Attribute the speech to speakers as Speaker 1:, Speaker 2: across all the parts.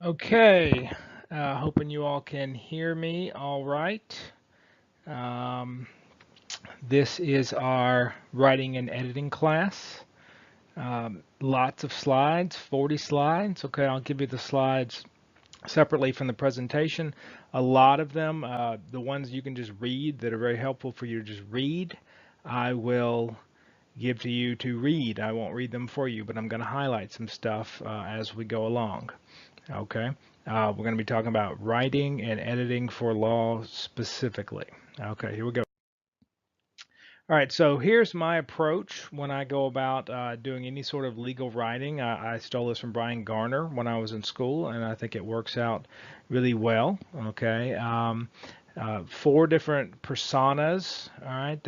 Speaker 1: Okay, hoping you all can hear me all right. Um, this is our writing and editing class. Lots of slides, 40 slides. Okay, I'll give you the slides separately from the presentation. A lot of them, the ones you can just read that are very helpful for you to just read, I will give to you to read. I won't read them for you, but I'm going to highlight some stuff as we go along. Okay. We're going to be talking about writing and editing for law specifically. Okay, here we go. All right, so here's my approach when I go about doing any sort of legal writing. I stole this from Brian Garner when I was in school, and I think it works out really well. Okay, four different personas. All right,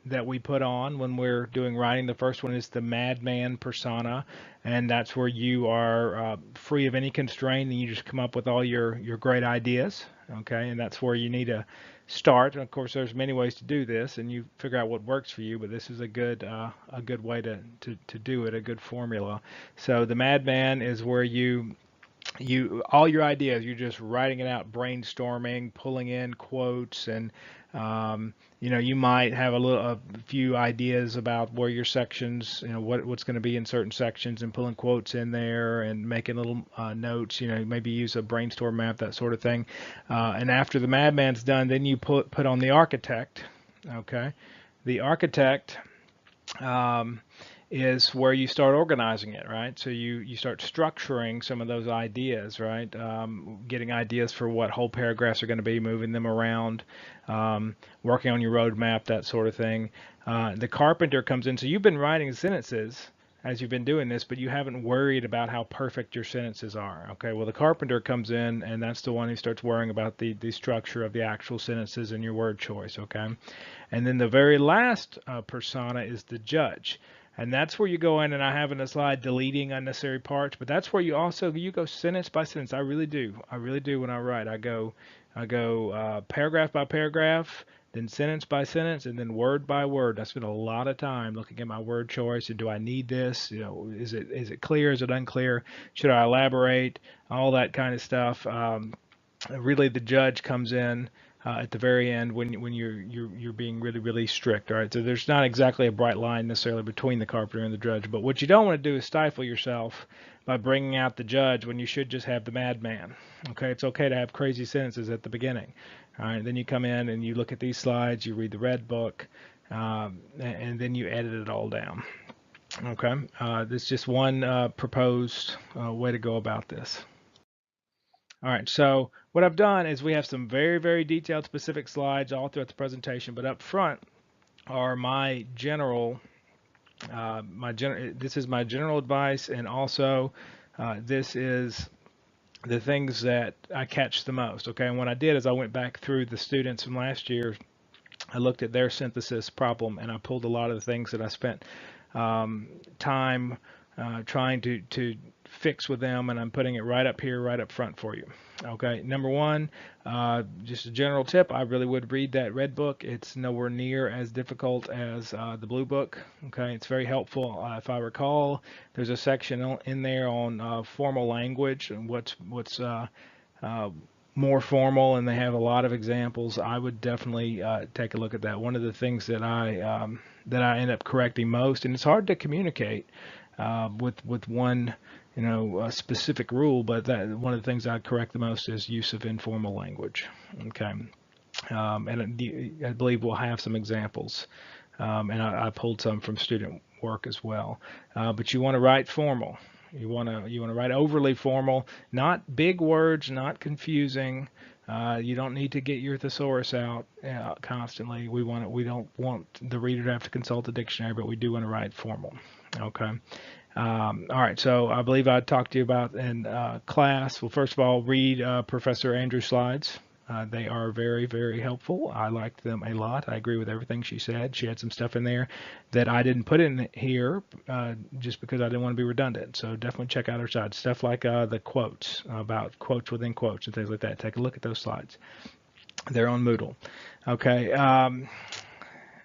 Speaker 1: that we put on when we're doing writing. The first one is the madman persona, and that's where you are free of any constraint and you just come up with all your great ideas. Okay, and that's where you need to start. And of course, there's many ways to do this, and you figure out what works for you. But this is a good way to do it, a good formula. So the madman is where you all your ideas, you're just writing it out, brainstorming, pulling in quotes, and you might have a few ideas about where your sections, what's going to be in certain sections, and pulling quotes in there and making little notes. Maybe use a brainstorm map, that sort of thing. And after the madman's done, then you put on the architect. Okay, the architect. Um, is where you start organizing it, right? So you start structuring some of those ideas, right? Getting ideas for what whole paragraphs are going to be, moving them around, working on your roadmap, that sort of thing. The carpenter comes in. So you've been writing sentences as you've been doing this, but you haven't worried about how perfect your sentences are. Okay, well, the carpenter comes in, and that's the one who starts worrying about the structure of the actual sentences and your word choice. Okay, and then the very last persona is the judge. And that's where you go in, and I have in a slide deleting unnecessary parts, but that's where you go sentence by sentence. I really do. I really do when I write. I go paragraph by paragraph, then sentence by sentence, and then word by word. I spend a lot of time looking at my word choice and do I need this? Is it clear? Is it unclear? Should I elaborate? All that kind of stuff. Really, the judge comes in at the very end when you're being really strict. All right, so there's not exactly a bright line necessarily between the carpenter and the judge, but what you don't want to do is stifle yourself by bringing out the judge when you should just have the madman. Okay, it's okay to have crazy sentences at the beginning. All right, then you come in and you look at these slides, you read the red book, and then you edit it all down. Okay, this is just one proposed way to go about this. All right, so what I've done is we have some very detailed specific slides all throughout the presentation, but up front are this is my general advice, and also this is the things that I catch the most. Okay, and what I did is I went back through the students from last year. I looked at their synthesis problem, and I pulled a lot of the things that I spent time trying to fix with them, and I'm putting it right up here, right up front for you. Okay, number one, just a general tip, I really would read that red book. It's nowhere near as difficult as the blue book. Okay, it's very helpful. If I recall, there's a section in there on formal language and what's uh, more formal, and they have a lot of examples. I would definitely take a look at that. One of the things that I end up correcting most, and it's hard to communicate with one specific rule, but that one of the things I correct the most is use of informal language. Okay, and I believe we'll have some examples, and I pulled some from student work as well. But you want to write formal. You want to write overly formal, not big words, not confusing. You don't need to get your thesaurus out constantly. We don't want the reader to have to consult the dictionary, but we do want to write formal. Okay. All right, so I believe I talked to you about in class. Well, first of all, read Professor Andrew's slides. They are very helpful. I liked them a lot. I agree with everything she said. She had some stuff in there that I didn't put in here just because I didn't want to be redundant. So definitely check out her slides. Stuff like the quotes, about quotes within quotes and things like that. Take a look at those slides. They're on Moodle. Okay.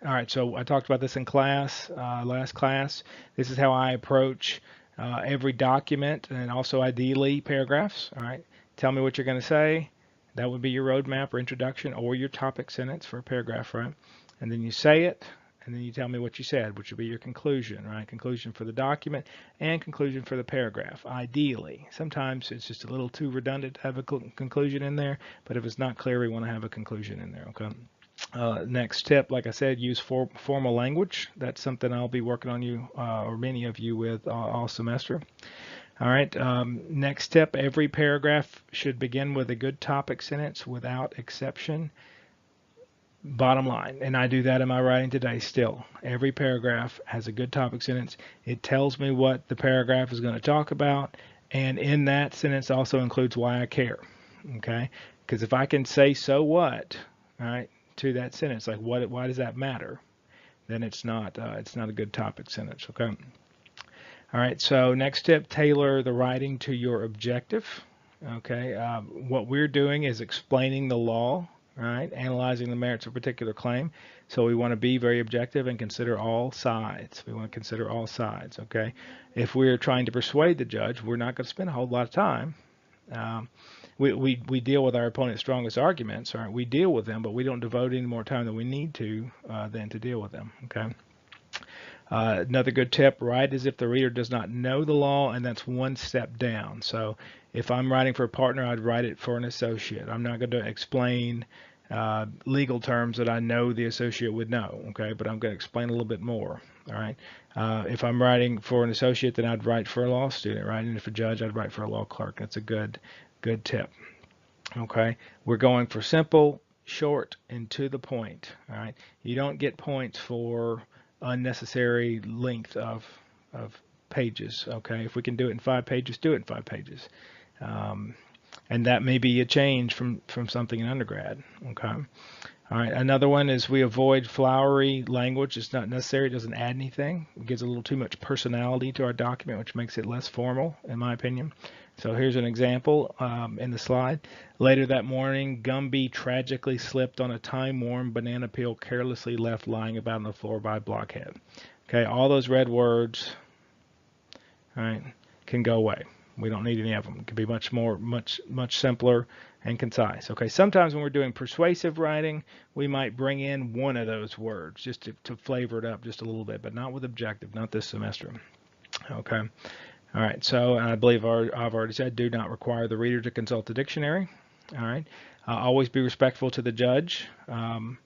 Speaker 1: All right, so I talked about this in class, last class. This is how I approach every document, and also ideally paragraphs. All right, tell me what you're going to say. That would be your roadmap or introduction or your topic sentence for a paragraph, right? And then you say it, and then you tell me what you said, which would be your conclusion, right? Conclusion for the document and conclusion for the paragraph, ideally. Sometimes it's just a little too redundant to have a conclusion in there, but if it's not clear, we want to have a conclusion in there, okay? Next tip, like I said, use formal language. That's something I'll be working on you, or many of you with all semester. All right, next tip, every paragraph should begin with a good topic sentence without exception. Bottom line, and I do that in my writing today still. Every paragraph has a good topic sentence. It tells me what the paragraph is going to talk about, and in that sentence also includes why I care. Okay, because if I can say so what, all right, to that sentence, like why does that matter? Then it's not a good topic sentence. Okay. All right. So next tip: tailor the writing to your objective. Okay. What we're doing is explaining the law, right? Analyzing the merits of a particular claim. So we want to be very objective and consider all sides. We want to consider all sides. Okay. If we're trying to persuade the judge, we're not going to spend a whole lot of time. Um, we deal with our opponent's strongest arguments, right? We deal with them, but we don't devote any more time than we need to than to deal with them. Okay. Another good tip: write as if the reader does not know the law, and that's one step down. So if I'm writing for a partner, I'd write it for an associate. I'm not going to explain legal terms that I know the associate would know, okay? But I'm going to explain a little bit more, all right? If I'm writing for an associate, then I'd write for a law student, right? And if a judge, I'd write for a law clerk. That's a good tip, okay? We're going for simple, short, and to the point, all right? You don't get points for unnecessary length of pages, okay? If we can do it in 5 pages, do it in 5 pages. And that may be a change from something in undergrad, okay? All right, another one is we avoid flowery language. It's not necessary. It doesn't add anything. It gives a little too much personality to our document, which makes it less formal, in my opinion. So here's an example in the slide. Later that morning, Gumby tragically slipped on a time-worn banana peel carelessly left lying about on the floor by Blockhead. Okay, all those red words, all right, can go away. We don't need any of them. It can be much simpler and concise. Okay, sometimes when we're doing persuasive writing, we might bring in one of those words just to flavor it up just a little bit, but not with objective, not this semester. Okay. All right, so I believe I've already said, do not require the reader to consult the dictionary. All right, always be respectful to the judge and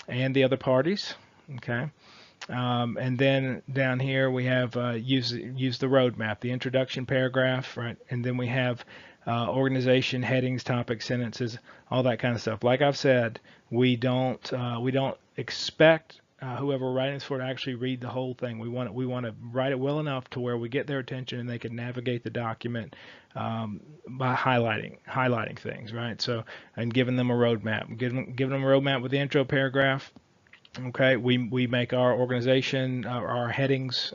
Speaker 1: the other parties. Okay. And then down here we have use the roadmap, the introduction paragraph, right? And then we have organization, headings, topics, sentences, all that kind of stuff. Like I've said, we don't expect whoever we're writing this for to actually read the whole thing. We want to write it well enough to where we get their attention and they can navigate the document by highlighting things, right? So and giving them a roadmap, giving them a roadmap with the intro paragraph. Okay, we make our organization, our headings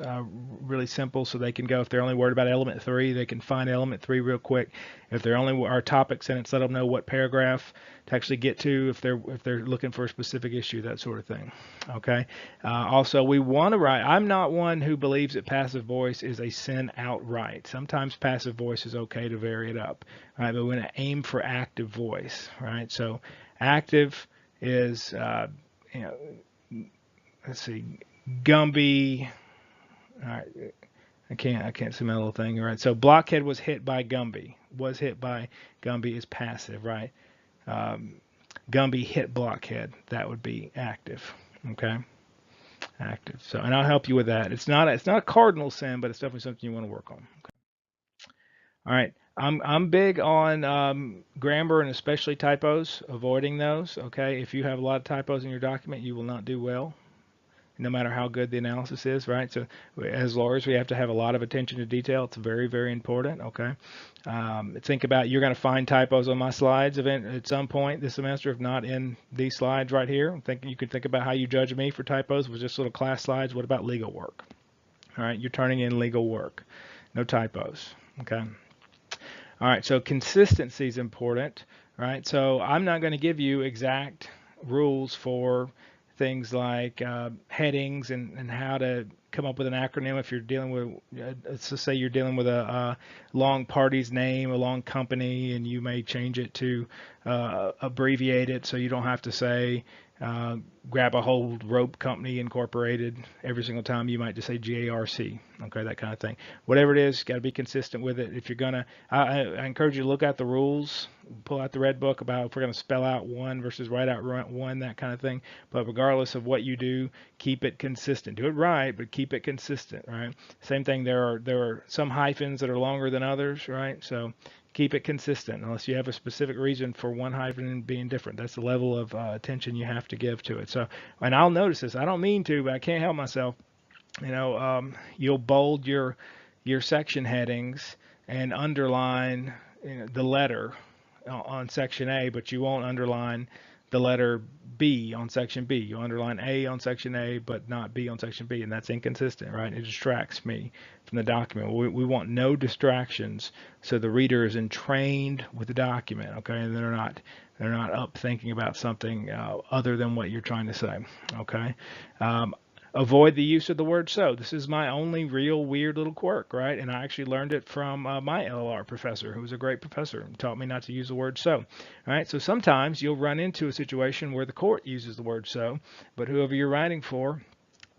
Speaker 1: really simple so they can go, if they're only worried about element 3, they can find element 3 real quick. If they're only our topic sentence, let them know what paragraph to actually get to if they're looking for a specific issue, that sort of thing. Okay, also we want to write, I'm not one who believes that passive voice is a sin outright. Sometimes passive voice is okay to vary it up, right? But we want to aim for active voice, right? So active is, you know, let's see, Gumby. All right, I can't see my little thing. All right, so Blockhead was hit by Gumby. Was hit by Gumby is passive, right? Gumby hit Blockhead. That would be active. Okay, active. So, and I'll help you with that. It's not a cardinal sin, but it's definitely something you want to work on. Okay. All right. I'm big on grammar and especially typos, avoiding those. Okay, if you have a lot of typos in your document, you will not do well, no matter how good the analysis is, right? So as lawyers, we have to have a lot of attention to detail. It's very, very important, okay? Think about, you're going to find typos on my slides at some point this semester, if not in these slides right here. You could think about how you judge me for typos with just little class slides. What about legal work? All right, you're turning in legal work. No typos, okay? All right, so consistency is important, right? So I'm not going to give you exact rules for things like headings and how to come up with an acronym if you're dealing with, let's just say you're dealing with a long party's name, a long company, and you may change it to abbreviate it so you don't have to say uh, grab a hold rope company incorporated every single time. You might just say GARC, okay, that kind of thing. Whatever it is, got to be consistent with it. If you're gonna, I encourage you to look at the rules, pull out the red book about if we're gonna spell out one versus write out one, that kind of thing. But regardless of what you do, keep it consistent. Do it right, but keep it consistent, right? Same thing. There are some hyphens that are longer than others, right? So keep it consistent unless you have a specific reason for one hyphen being different. That's the level of attention you have to give to it. So, and I'll notice this. I don't mean to, but I can't help myself. You'll bold your section headings and underline the letter on section A, but you won't underline the letter B on section B. You underline A on section A, but not B on section B, and that's inconsistent, right? It distracts me from the document. We want no distractions, so the reader is entrained with the document, okay, and they're not up thinking about something other than what you're trying to say, okay. Avoid the use of the word so. This is my only real weird little quirk, right? And I actually learned it from my LLR professor, who was a great professor, and taught me not to use the word so. All right, so sometimes you'll run into a situation where the court uses the word so, but whoever you're writing for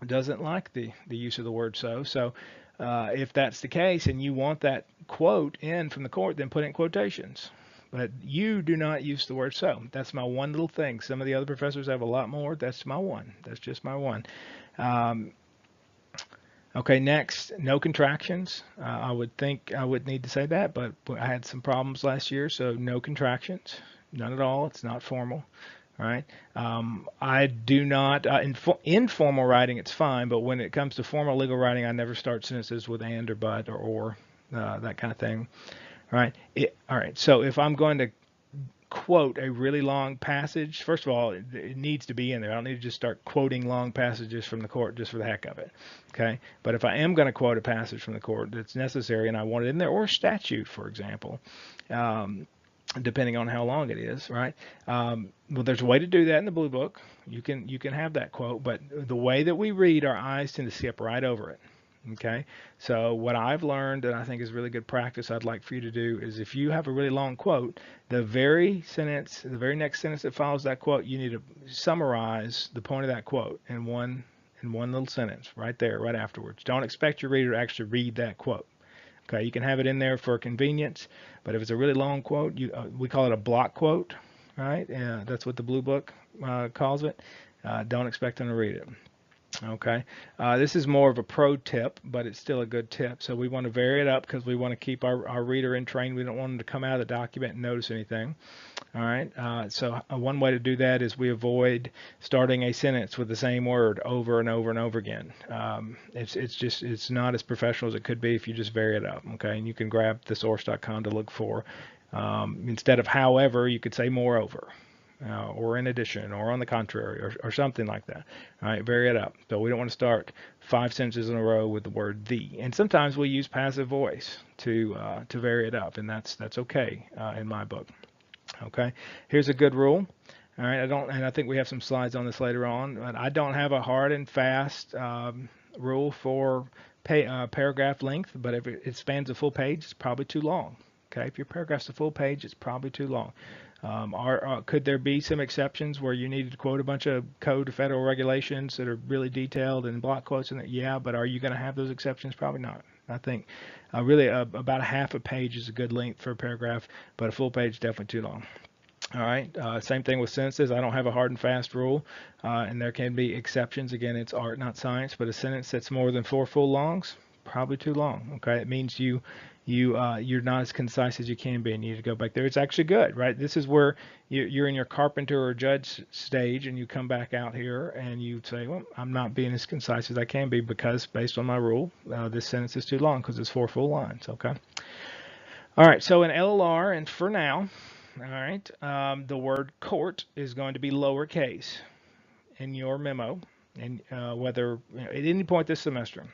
Speaker 1: doesn't like the use of the word so. So if that's the case and you want that quote in from the court, then put it in quotations. But you do not use the word so. That's my one little thing. Some of the other professors have a lot more. That's my one. That's just my one. Um, okay, next, no contractions. I would think I would need to say that, but I had some problems last year, so no contractions, none at all. It's not formal, right? I do not, informal writing, it's fine, but when it comes to formal legal writing, I never start sentences with and or but or that kind of thing, right? All right, so if I'm going to quote a really long passage, first of all, it needs to be in there. I don't need to just start quoting long passages from the court just for the heck of it. Okay. But if I am going to quote a passage from the court that's necessary and I want it in there, or statute, for example, depending on how long it is, right? Well, there's a way to do that in the Blue Book. You can have that quote, but the way that we read, our eyes tend to skip right over it. Okay, so what I've learned and I think is really good practice I'd like for you to do is if you have a really long quote, the very next sentence that follows that quote, you need to summarize the point of that quote in one little sentence right there, right afterwards. Don't expect your reader to actually read that quote. Okay, you can have it in there for convenience, but if it's a really long quote, we call it a block quote, right? That's what the Blue Book calls it. Don't expect them to read it. Okay, this is more of a pro tip, but it's still a good tip. So we want to vary it up because we want to keep our reader entrained. We don't want them to come out of the document and notice anything. All right, so one way to do that is we avoid starting a sentence with the same word over and over and over again. It's not as professional as it could be if you just vary it up. Okay, and you can grab thesource.com to look for instead of however, you could say moreover. Or in addition, or on the contrary, or something like that. All right, vary it up. So we don't want to start 5 sentences in a row with the word the. And sometimes we use passive voice to vary it up, and that's okay in my book. Okay, here's a good rule. All right, I think we have some slides on this later on, but I don't have a hard and fast rule for paragraph length, but if it spans a full page, it's probably too long. Okay, if your paragraph's a full page, it's probably too long. Could there be some exceptions where you needed to quote a bunch of code or federal regulations that are really detailed and block quotes in it? Yeah, but are you going to have those exceptions? Probably not. I think really about a half a page is a good length for a paragraph, but a full page is definitely too long. All right, same thing with sentences. I don't have a hard and fast rule, and there can be exceptions. Again, it's art, not science, but a sentence that's more than 4 full longs, probably too long. Okay, it means you're not as concise as you can be, and you need to go back there. It's actually good, right? This is where you're in your carpenter or judge stage, and you come back out here and you say, well, I'm not being as concise as I can be because based on my rule, this sentence is too long because it's 4 full lines. Okay. All right. So in LLR, and for now, all right, the word court is going to be lowercase in your memo, and whether at any point this semester.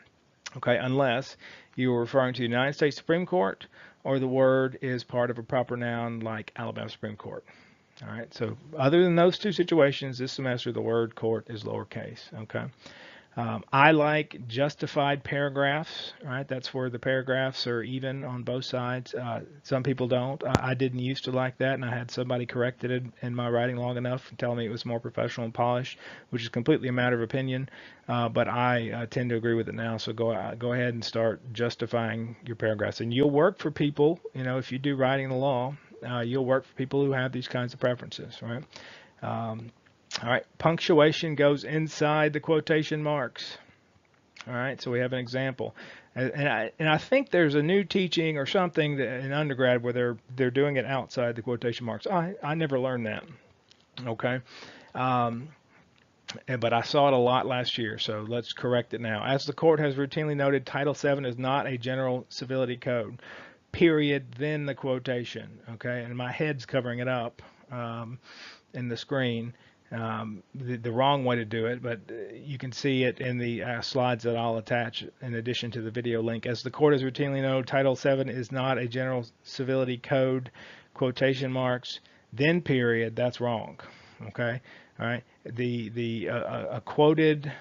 Speaker 1: Okay, unless you are referring to the United States Supreme Court or the word is part of a proper noun like Alabama Supreme Court. All right, so other than those two situations this semester, the word court is lowercase. Okay, I like justified paragraphs, right? That's where the paragraphs are even on both sides. Some people don't. I didn't used to like that, and I had somebody corrected it in my writing long enough and tell me it was more professional and polished, which is completely a matter of opinion. But I tend to agree with it now. So go ahead and start justifying your paragraphs, and you'll work for people. If you do writing the law, you'll work for people who have these kinds of preferences, right? Um, all right, punctuation goes inside the quotation marks. All right, so we have an example, and I think there's a new teaching or something that in undergrad where they're doing it outside the quotation marks. I never learned that. Okay, um, but I saw it a lot last year, so let's correct it now. As the court has routinely noted, Title VII is not a general civility code. Period. Then the quotation. Okay, and my head's covering it up. In the screen, the wrong way to do it, but you can see it in the slides that I'll attach in addition to the video link. As the court has routinely noted, Title VII is not a general civility code, quotation marks, then period, that's wrong. Okay, all right. A quoted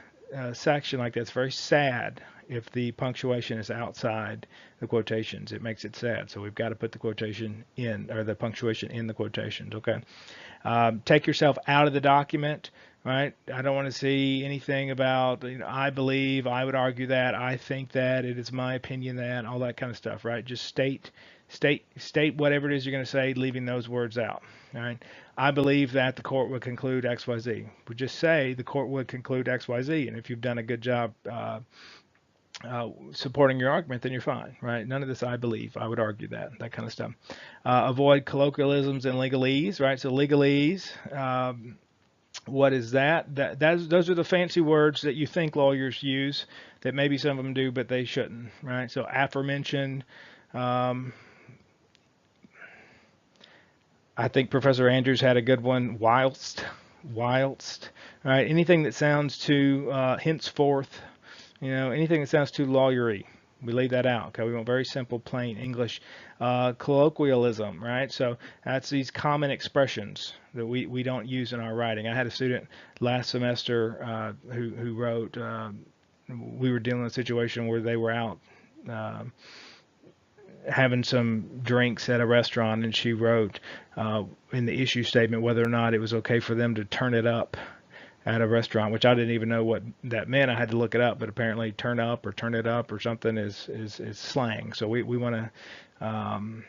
Speaker 1: section like that's very sad if the punctuation is outside the quotations. It makes it sad. So we've got to put the quotation in, or the punctuation in the quotations. Okay. Take yourself out of the document, right? I don't want to see anything about, I believe, I would argue that, I think that, it is my opinion that, all that kind of stuff, right? Just state whatever it is you're going to say, leaving those words out, all right? I believe that the court would conclude X, Y, Z. We just say the court would conclude X, Y, Z, and if you've done a good job supporting your argument, then you're fine, right? None of this I believe, I would argue that kind of stuff. Avoid colloquialisms and legalese, right? So legalese, what is that? Those are the fancy words that you think lawyers use that maybe some of them do, but they shouldn't, right? So aforementioned, I think Professor Andrews had a good one, whilst, right? Anything that sounds too henceforth, anything that sounds too lawyery, we leave that out. Okay, we want very simple, plain English. Colloquialism, right? So that's these common expressions that we don't use in our writing. I had a student last semester who wrote. We were dealing with a situation where they were out having some drinks at a restaurant, and she wrote in the issue statement whether or not it was okay for them to turn it up at a restaurant, which I didn't even know what that meant. I had to look it up, but apparently turn up or turn it up or something is slang. So we want to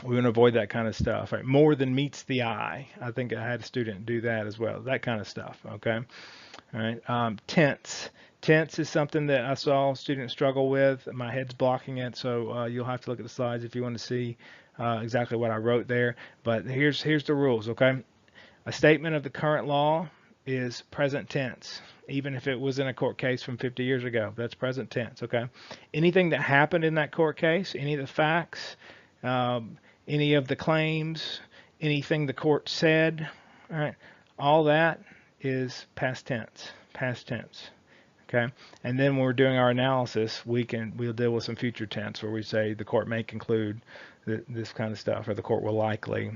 Speaker 1: avoid that kind of stuff. Right? More than meets the eye. I think I had a student do that as well. That kind of stuff. Okay. All right. Tense. Tense is something that I saw students struggle with. My head's blocking it, so you'll have to look at the slides if you want to see exactly what I wrote there. But here's the rules. Okay. A statement of the current law is present tense, even if it was in a court case from 50 years ago. That's present tense, okay? Anything that happened in that court case, any of the facts, any of the claims, anything the court said, all right, all that is past tense, okay? And then when we're doing our analysis, we'll deal with some future tense where we say the court may conclude this kind of stuff, or the court will likely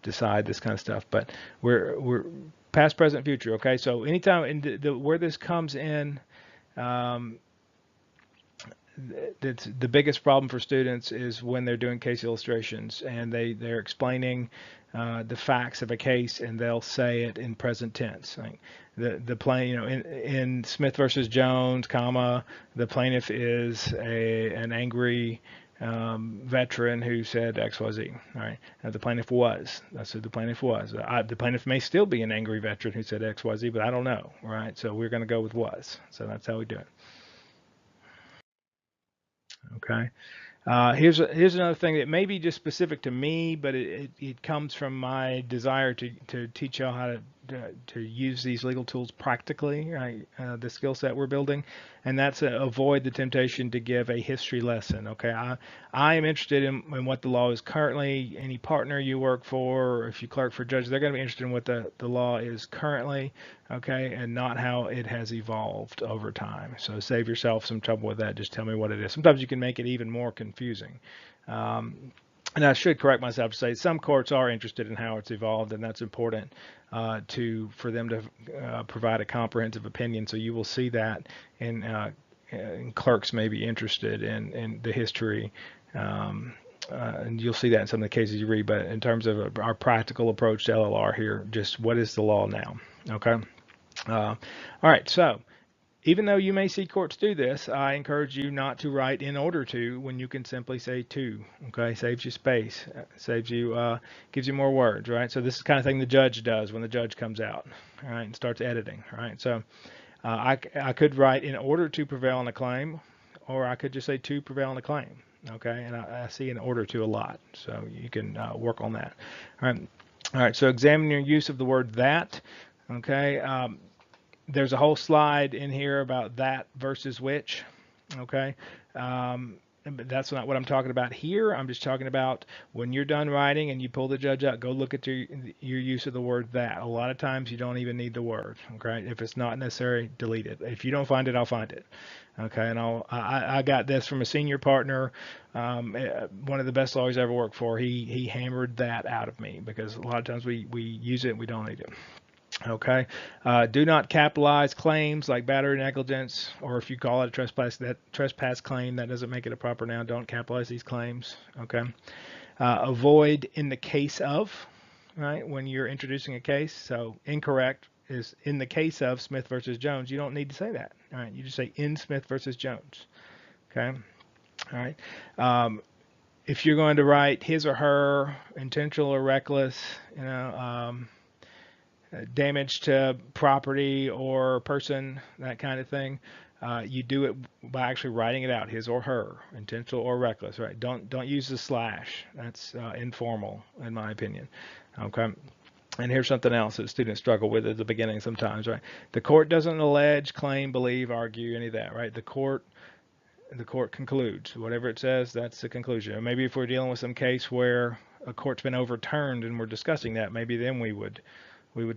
Speaker 1: decide this kind of stuff. But we're past, present, future. Okay, so anytime where this comes in, that's the biggest problem for students is when they're doing case illustrations and they're explaining the facts of a case, and they'll say it in present tense. Like the plaintiff, in Smith versus Jones, the plaintiff is an angry veteran who said XYZ. All right. Now the plaintiff was. That's who the plaintiff was. The plaintiff may still be an angry veteran who said XYZ, but I don't know. Right. So we're going to go with was. So that's how we do it. Okay. Here's another thing that may be just specific to me, but it comes from my desire to teach y'all how to use these legal tools practically, right? The skill set we're building, and that's avoid the temptation to give a history lesson. Okay, I am interested in what the law is currently. Any partner you work for, or if you clerk for judge, they're going to be interested in what the law is currently, okay, and not how it has evolved over time. So save yourself some trouble with that. Just tell me what it is. Sometimes you can make it even more confusing. and I should correct myself to say some courts are interested in how it's evolved, and that's important for them to provide a comprehensive opinion. So you will see that, and clerks may be interested in the history. And you'll see that in some of the cases you read. But in terms of our practical approach to LLR here, just what is the law now? Okay. All right. So even though you may see courts do this, I encourage you not to write in order to when you can simply say to. Okay, saves you space, saves you, gives you more words, right? So this is the kind of thing the judge does when the judge comes out, all right, and starts editing, right? So I could write in order to prevail on a claim, or I could just say to prevail on a claim, okay? And I see in order to a lot, so you can work on that. All right, all right. So examine your use of the word that. Okay. There's a whole slide in here about that versus which, okay? But that's not what I'm talking about here. I'm just talking about when you're done writing and you pull the judge out, go look at your use of the word that. A lot of times you don't even need the word, okay? If it's not necessary, delete it. If you don't find it, I'll find it, okay? And I got this from a senior partner, one of the best lawyers I ever worked for. He hammered that out of me because a lot of times we use it and we don't need it. Okay. Do not capitalize claims like battery negligence, or if you call it a trespass claim, that doesn't make it a proper noun. Don't capitalize these claims. Okay. Avoid in the case of, right? When you're introducing a case. So incorrect is in the case of Smith versus Jones. You don't need to say that. All right. You just say in Smith versus Jones. Okay. All right. If you're going to write his or her, intentional or reckless, damage to property or person, that kind of thing. You do it by actually writing it out, his or her, intentional or reckless, right? Don't use the slash. That's informal, in my opinion. Okay. And here's something else that students struggle with at the beginning sometimes, right? The court doesn't allege, claim, believe, argue, any of that, right? The court concludes. Whatever it says, that's the conclusion. Or maybe if we're dealing with some case where a court's been overturned and we're discussing that, maybe then we would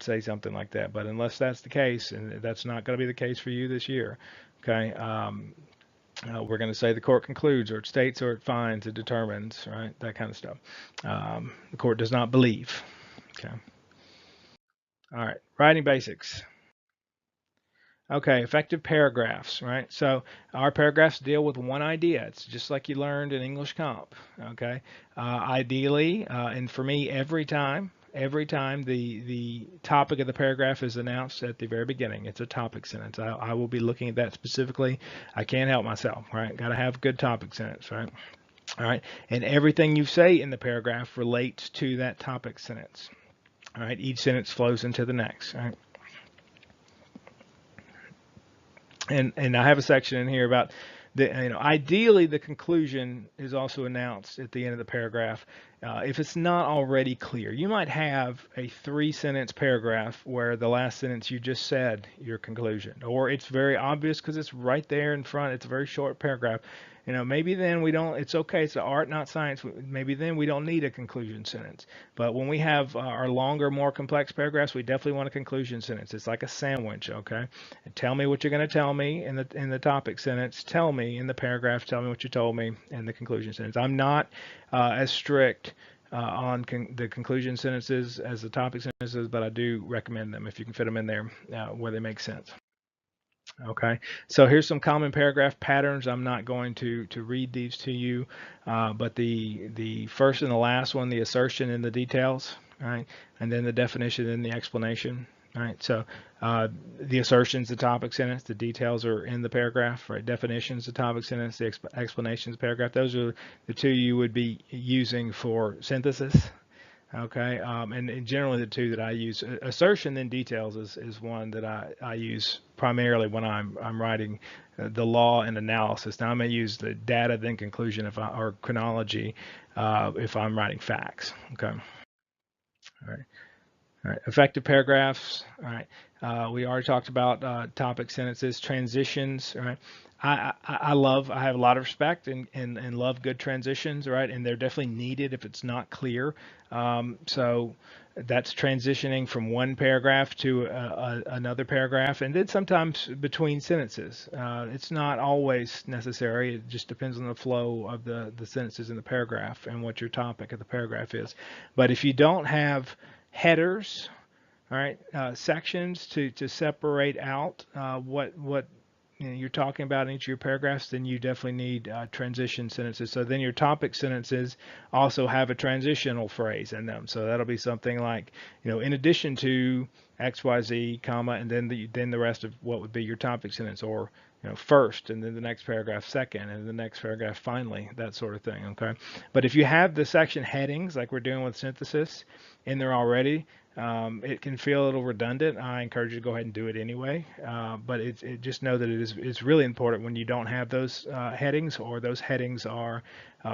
Speaker 1: say something like that. But unless that's the case, and that's not going to be the case for you this year, okay, we're going to say the court concludes, or it states, or it finds, it determines, right, that kind of stuff. The court does not believe. Okay. All right. Writing basics. Okay, effective paragraphs, right? So our paragraphs deal with one idea. It's just like you learned in English Comp, okay? Ideally, and for me, every time the topic of the paragraph is announced at the very beginning, it's a topic sentence. I will be looking at that specifically. I can't help myself, right? Got to have good topic sentence, right? All right, and everything you say in the paragraph relates to that topic sentence. All right, each sentence flows into the next, all right? And I have a section in here about ideally the conclusion is also announced at the end of the paragraph. If it's not already clear, you might have a 3-sentence paragraph where the last sentence you just said your conclusion, or it's very obvious because it's right there in front. It's a very short paragraph. Maybe then we don't, it's okay, it's art, not science. Maybe then we don't need a conclusion sentence. But when we have our longer, more complex paragraphs, we definitely want a conclusion sentence. It's like a sandwich, okay? Tell me what you're going to tell me in the topic sentence. Tell me in the paragraph, tell me what you told me in the conclusion sentence. I'm not as strict on the conclusion sentences as the topic sentences, but I do recommend them if you can fit them in there where they make sense. Okay, so here's some common paragraph patterns. I'm not going to read these to you, but the first and the last one, the assertion and the details, right, and then the definition and the explanation. All right, so the assertions, the topic sentence, the details are in the paragraph, right? Definitions, the topic sentence, the explanations, paragraph. Those are the two you would be using for synthesis. Okay, and generally the two that I use, assertion then details is one that I use primarily when I'm writing the law and analysis. Now I may use the data then conclusion or chronology if I'm writing facts. Okay, all right. All right, effective paragraphs. All right, we already talked about topic sentences, transitions. All right, I have a lot of respect and love good transitions, right? And they're definitely needed if it's not clear. So that's transitioning from one paragraph to another paragraph, and then sometimes between sentences. It's not always necessary. It just depends on the flow of the sentences in the paragraph and what your topic of the paragraph is. But if you don't have headers, all right, sections to separate out what you're talking about in each of your paragraphs, then you definitely need transition sentences. So then your topic sentences also have a transitional phrase in them. So that'll be something like, in addition to X, Y, Z, comma, and then the rest of what would be your topic sentence, or first, and then the next paragraph second, and the next paragraph finally, that sort of thing. Okay, but if you have the section headings like we're doing with synthesis in there already, it can feel a little redundant. I encourage you to go ahead and do it anyway. But just know that it's really important when you don't have those headings, or those headings are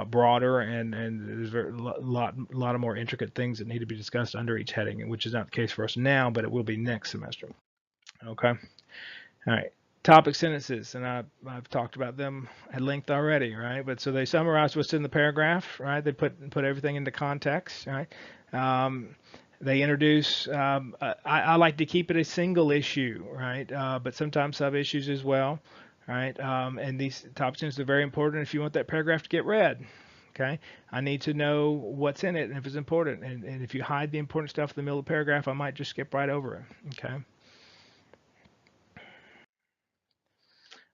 Speaker 1: broader, and there's a lot of more intricate things that need to be discussed under each heading, which is not the case for us now, but it will be next semester. Okay. All right. Topic sentences, and I've talked about them at length already, right? But so they summarize what's in the paragraph, right? They put everything into context, right? They introduce. I like to keep it a single issue, right? But sometimes sub issues as well, right? And these topic sentences are very important if you want that paragraph to get read. Okay, I need to know what's in it and if it's important. And if you hide the important stuff in the middle of the paragraph, I might just skip right over it. Okay.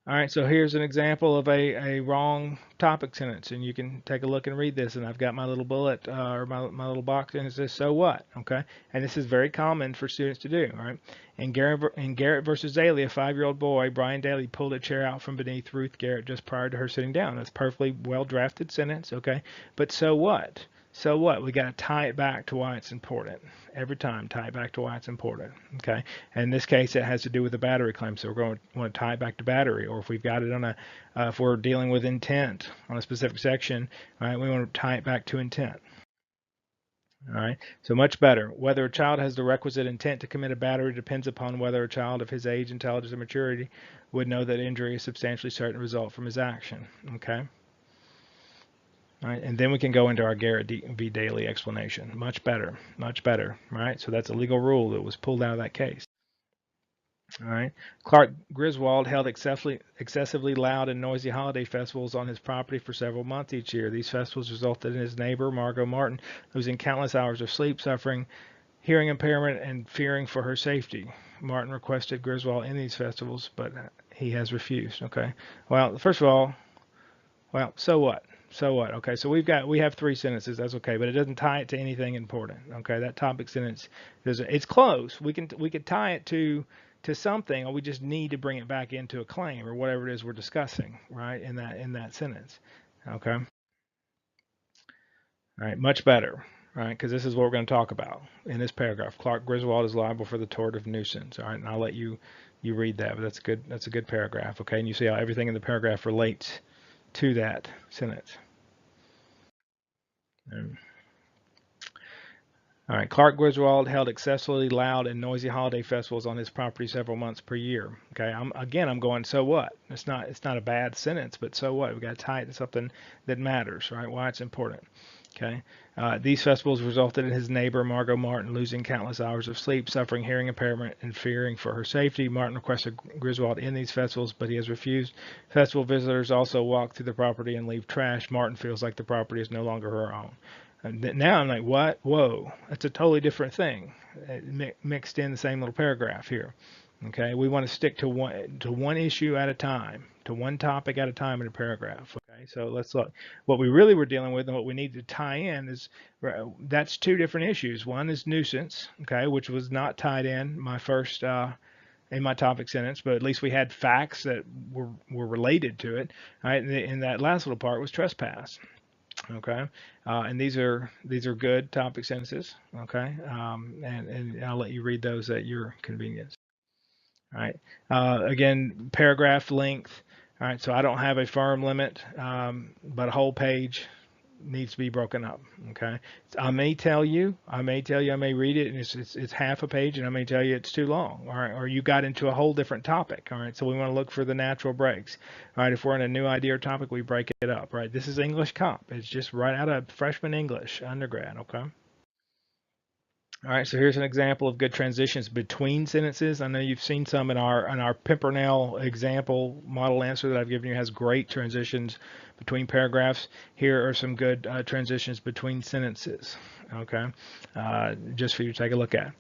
Speaker 1: All right, so here's an example of a wrong topic sentence, and you can take a look and read this. And I've got my little bullet or my little box, and it says, "So what?" Okay, and this is very common for students to do. All right, in Garrett versus Daly, a 5-year-old boy, Brian Daly pulled a chair out from beneath Ruth Garrett just prior to her sitting down. That's a perfectly well drafted sentence. Okay, but so what? So what? We got to tie it back to why it's important. Every time, tie it back to why it's important. Okay. And in this case, it has to do with the battery claim. So we're going to want to tie it back to battery. Or if we've got it on if we're dealing with intent on a specific section, all right, we want to tie it back to intent. All right. So much better. Whether a child has the requisite intent to commit a battery depends upon whether a child of his age, intelligence, and maturity would know that injury is substantially certain to result from his action. Okay. All right, and then we can go into our Garrett v. Daly explanation. Much better, much better. Right, so that's a legal rule that was pulled out of that case. All right, Clark Griswold held excessively loud and noisy holiday festivals on his property for several months each year. These festivals resulted in his neighbor, Margot Martin, losing countless hours of sleep, suffering hearing impairment, and fearing for her safety. Martin requested Griswold in these festivals, but he has refused. Okay, well, first of all, well, so what? So what? Okay, so we have 3 sentences. That's okay, but it doesn't tie it to anything important. Okay, that topic sentence it's close. We could tie it to something, or we just need to bring it back into a claim or whatever it is we're discussing, right? In that sentence. Okay. All right, much better, right? Because this is what we're going to talk about in this paragraph. Clark Griswold is liable for the tort of nuisance. All right, and I'll let you read that, but that's good. That's a good paragraph. Okay, and you see how everything in the paragraph relates to that sentence. All right, Clark Griswold held excessively loud and noisy holiday festivals on his property several months per year. Okay, I'm going, so what? It's not a bad sentence, but so what? We got to tie it to something that matters, right? Why it's important. Okay, these festivals resulted in his neighbor Margot Martin losing countless hours of sleep, suffering hearing impairment, and fearing for her safety. Martin requested Griswold in these festivals, but he has refused. Festival visitors also walk through the property and leave trash. Martin feels like the property is no longer her own. And now I'm like, what? Whoa, that's a totally different thing, mixed in the same little paragraph here. Okay, we want to stick to one issue at a time, to one topic at a time in a paragraph. Okay, so let's look. What we really were dealing with and what we need to tie in is that's 2 different issues. One is nuisance, okay, which was not tied in my first in my topic sentence, but at least we had facts that were related to it. Right, and that last little part was trespass. Okay, and these are good topic sentences. Okay, and I'll let you read those at your convenience. All right. Again, paragraph length. All right, so I don't have a firm limit, but a whole page needs to be broken up. Okay, I may tell you, I may read it and it's half a page, and I may tell you it's too long. All right, or you got into a whole different topic. All right, so we want to look for the natural breaks. All right, if we're in a new idea or topic, we break it up. Right, this is English Comp. It's just right out of freshman English undergrad. Okay. All right, so here's an example of good transitions between sentences. I know you've seen some in our Pimpernel example model answer that I've given you has great transitions between paragraphs. Here are some good transitions between sentences. Okay, just for you to take a look at.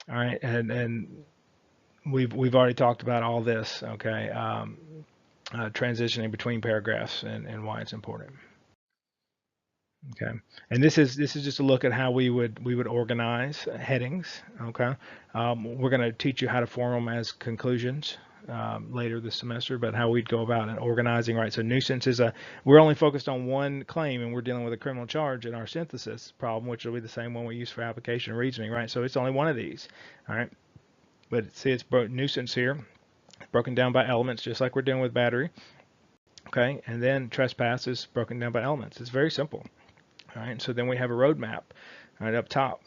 Speaker 1: All right, and we've already talked about all this. Okay, transitioning between paragraphs and why it's important. Okay, and this is just a look at how we would organize headings. Okay, we're going to teach you how to form them as conclusions later this semester, but how we'd go about and organizing. Right, so nuisance is we're only focused on one claim, and we're dealing with a criminal charge in our synthesis problem, which will be the same one we use for application and reasoning. Right, so it's only one of these. All right, but see, it's nuisance here, broken down by elements, just like we're doing with battery. Okay, and then trespass is broken down by elements. It's very simple. All right, so then we have a roadmap right up top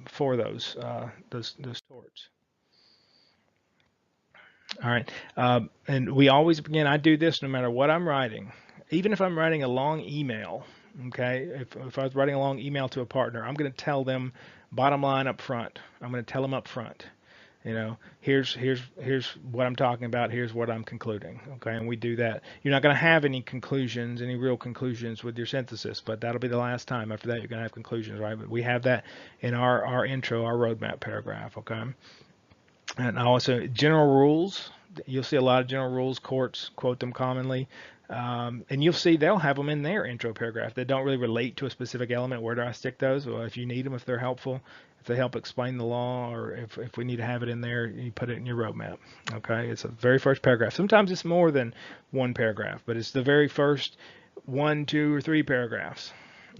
Speaker 1: for those torts. All right, and we always begin. I do this no matter what I'm writing, even if I'm writing a long email. Okay, if I was writing a long email to a partner, I'm going to tell them bottom line up front. I'm going to tell them up front. Here's what I'm talking about. Here's what I'm concluding. Okay, and we do that. You're not going to have any conclusions, any real conclusions with your synthesis, but that'll be the last time. After that, you're going to have conclusions, right? But we have that in our intro, our roadmap paragraph. Okay, and also general rules. You'll see a lot of general rules. Courts quote them commonly. And you'll see they'll have them in their intro paragraph that don't really relate to a specific element. Where do I stick those? Well, if you need them, if they're helpful, if they help explain the law, or if we need to have it in there, you put it in your roadmap. Okay, it's the very first paragraph. Sometimes it's more than one paragraph, but it's the very first 1, 2, or 3 paragraphs.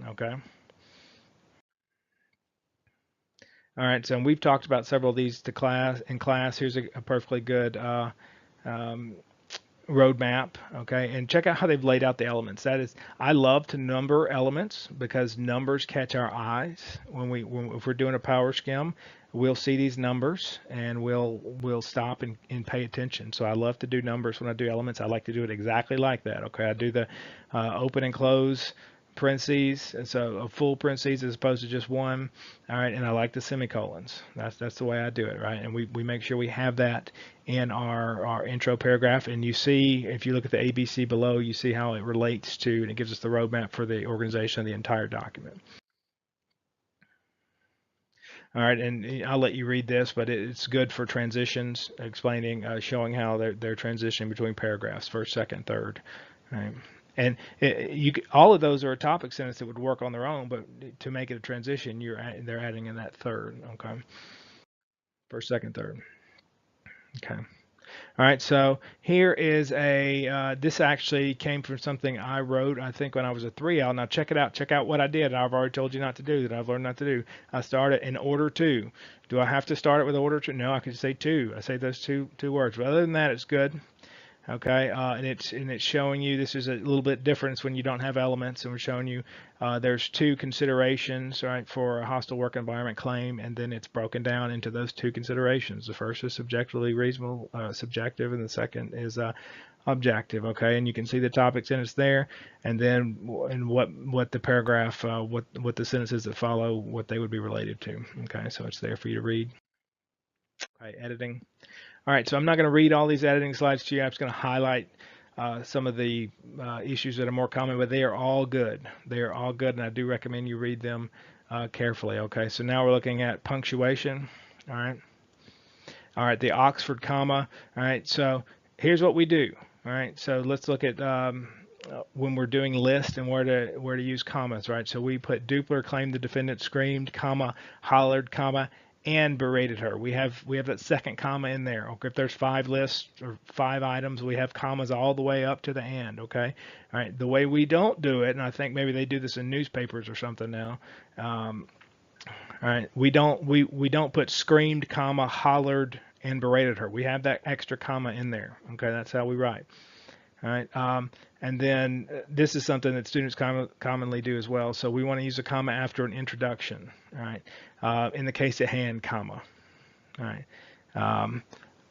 Speaker 1: Okay. All right, so we've talked about several of these in class. Here's a perfectly good um, roadmap. Okay, and check out how they've laid out the elements. That is, I love to number elements because numbers catch our eyes. If we're doing a power skim, we'll see these numbers and we'll stop and pay attention. So I love to do numbers when I do elements. I like to do it exactly like that. Okay, I do the open and close parentheses, and so a full parentheses as opposed to just one. All right, and I like the semicolons. That's the way I do it, right? And we make sure we have that in our intro paragraph. And you see, if you look at the ABC below, you see how it relates to, and it gives us the roadmap for the organization of the entire document. All right, and I'll let you read this, but it's good for transitions, explaining, showing how they're transitioning between paragraphs, first, second, third. All right. And all of those are a topic sentence that would work on their own, but to make it a transition, they're adding in that third. Okay, first, second, third. Okay. All right. So here is this actually came from something I wrote, I think, when I was a 3L. Now check it out. Check out what I did. I've already told you not to do that. I've learned not to do. I started in order to. Do I have to start it with order to? No, I can just say to. I say those two words. But other than that, it's good. Okay, and it's showing you this is a little bit different when you don't have elements, and we're showing you there's 2 considerations, right, for a hostile work environment claim, and then it's broken down into those 2 considerations. The first is subjectively reasonable, subjective, and the second is objective. Okay, and you can see the topic sentence there, and then what the paragraph, what the sentences that follow, what they would be related to. Okay, so it's there for you to read. Okay, editing. All right, so I'm not going to read all these editing slides to you. I'm just going to highlight some of the issues that are more common, but they are all good. They are all good, and I do recommend you read them carefully. Okay, so now we're looking at punctuation. All right, the Oxford comma. All right, so here's what we do. All right, so let's look at when we're doing list and where to use commas. Right, so we put Dupler claimed the defendant screamed, comma, hollered, comma, and berated her. We have that second comma in there. Okay, if there's 5 lists or 5 items, we have commas all the way up to the end. Okay, all right. The way we don't do it, and I think maybe they do this in newspapers or something now. All right, we don't put screamed, comma, hollered, and berated her. We have that extra comma in there. Okay, that's how we write. All right. And then this is something that students commonly do as well. So we want to use a comma after an introduction. All right. In the case at hand, comma. All right. Um,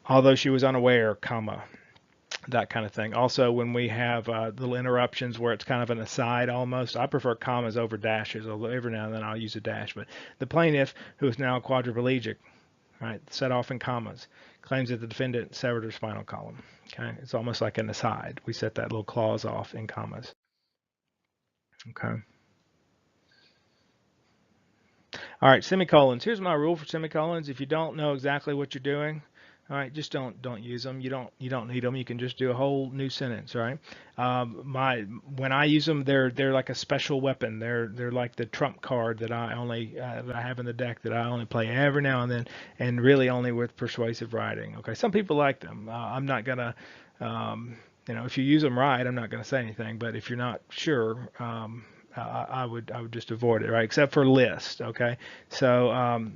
Speaker 1: although she was unaware, comma, that kind of thing. Also, when we have little interruptions where it's kind of an aside almost, I prefer commas over dashes, although every now and then I'll use a dash. But the plaintiff, who is now quadriplegic, right, set off in commas, claims that the defendant severed her spinal column. Okay, it's almost like an aside. We set that little clause off in commas. Okay. All right, semicolons. Here's my rule for semicolons. If you don't know exactly what you're doing, all right, just don't use them. You don't need them. You can just do a whole new sentence, right? When I use them, they're like a special weapon. They're like the trump card that I have in the deck that I only play every now and then, and really only with persuasive writing. Okay, some people like them. I'm not gonna, if you use them right, I'm not gonna say anything. But if you're not sure, I would just avoid it, right? Except for list, okay? So